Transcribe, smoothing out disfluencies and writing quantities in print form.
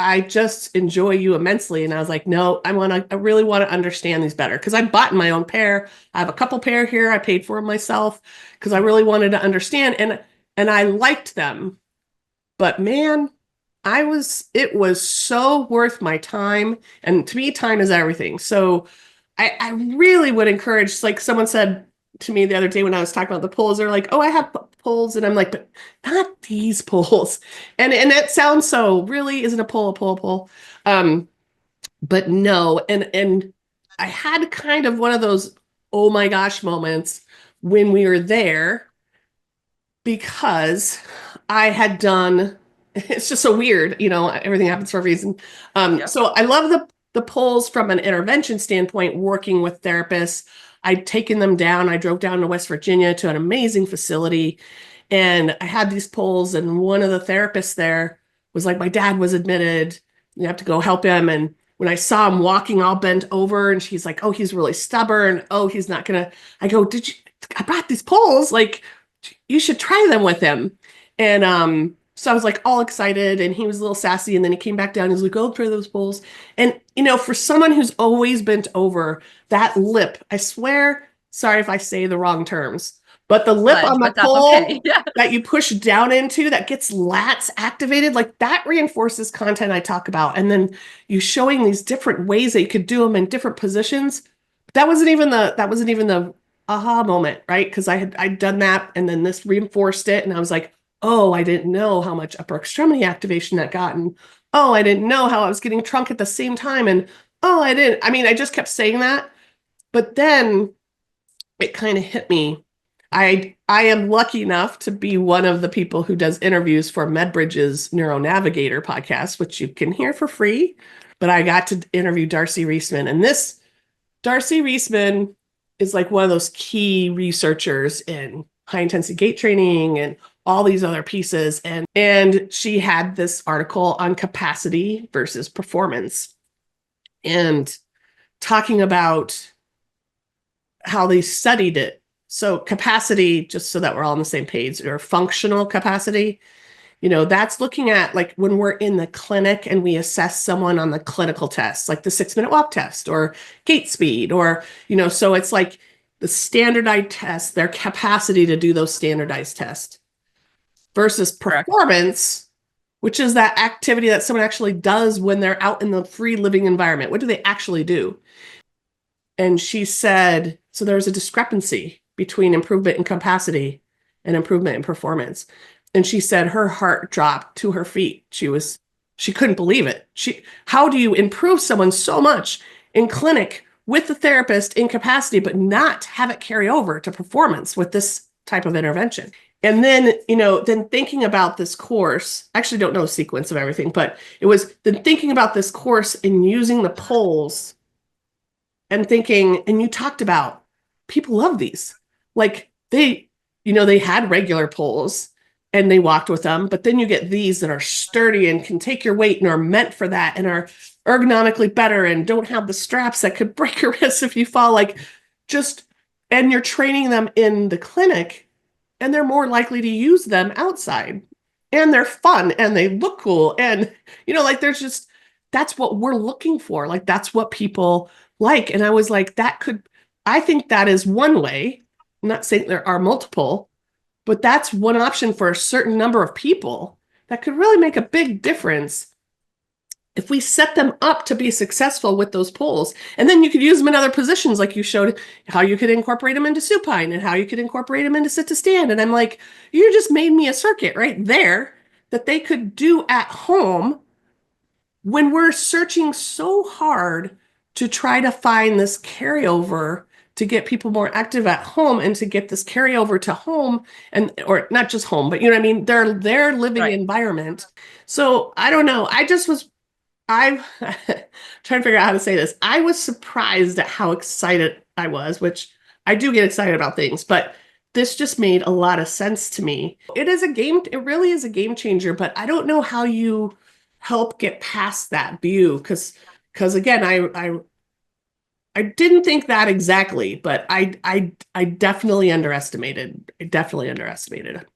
I just enjoy you immensely. And I was like, no, I really want to understand these better because I bought my own pair. I have a couple pair here. I paid for them myself because I really wanted to understand and I liked them. But man, it was so worth my time. And to me, time is everything. So I really would encourage, like someone said to me the other day when I was talking about the poles, they're like, oh, I have poles. And I'm like, but not these poles. And that sounds so really isn't a pole, a pole, a pole. Um, but no, and I had kind of one of those oh my gosh moments when we were there because I had done it's just so weird, everything happens for a reason. Yep. So I love the polls from an intervention standpoint, working with therapists. I'd taken them down. I drove down to West Virginia to an amazing facility, and I had these polls, and one of the therapists there was like, my dad was admitted. You have to go help him. And when I saw him walking all bent over, and she's like, oh, he's really stubborn. Oh, he's not gonna. I go, I brought these polls. Like, you should try them with him. And so I was like all excited, and he was a little sassy, and then he came back down. He's like, "Go try those bowls." And for someone who's always bent over, that lip, I swear, sorry if I say the wrong terms, but the lip Fudge, on the but that's okay. pole that you push down into that gets lats activated, like that reinforces content I talk about. And then you showing these different ways that you could do them in different positions. That wasn't even the aha moment, right? Because I'd done that, and then this reinforced it, and I was like, oh, I didn't know how much upper extremity activation that got. And oh, I didn't know how I was getting trunk at the same time. And oh, I just kept saying that. But then it kind of hit me. I am lucky enough to be one of the people who does interviews for MedBridge's Neuro Navigator podcast, which you can hear for free. But I got to interview Darcy Reisman. And this Darcy Reisman is like one of those key researchers in high intensity gait training and all these other pieces. And she had this article on capacity versus performance and talking about how they studied it. So capacity, just so that we're all on the same page, or functional capacity, that's looking at like when we're in the clinic and we assess someone on the clinical tests, like the 6-minute walk test or gait speed, or, so it's like the standardized tests, their capacity to do those standardized tests versus Correct. performance, which is that activity that someone actually does when they're out in the free living environment. What do they actually do? And she said, so there's a discrepancy between improvement in capacity and improvement in performance. And she said her heart dropped to her feet. She couldn't believe it. How do you improve someone so much in clinic with the therapist in capacity, but not have it carry over to performance with this type of intervention? And then, then thinking about this course, I actually don't know the sequence of everything, but it was then thinking about this course and using the polls and thinking, and you talked about people love these. Like they had regular poles and they walked with them, but then you get these that are sturdy and can take your weight and are meant for that and are ergonomically better and don't have the straps that could break your wrist if you fall. And you're training them in the clinic, and they're more likely to use them outside, and they're fun and they look cool. And, that's what we're looking for. Like, that's what people like. And I was like, I think that is one way. I'm not saying there are multiple, but that's one option for a certain number of people that could really make a big difference if we set them up to be successful with those poles. And then you could use them in other positions, like you showed how you could incorporate them into supine and how you could incorporate them into sit to stand. And I'm like, you just made me a circuit right there that they could do at home when we're searching so hard to try to find this carryover to get people more active at home and to get this carryover to home, and or not just home, but their living Right. environment. So I don't know. I'm trying to figure out how to say this. I was surprised at how excited I was, which I do get excited about things, but this just made a lot of sense to me. It really is a game changer, but I don't know how you help get past that view because again, I didn't think that exactly, but I definitely underestimated. I definitely underestimated it.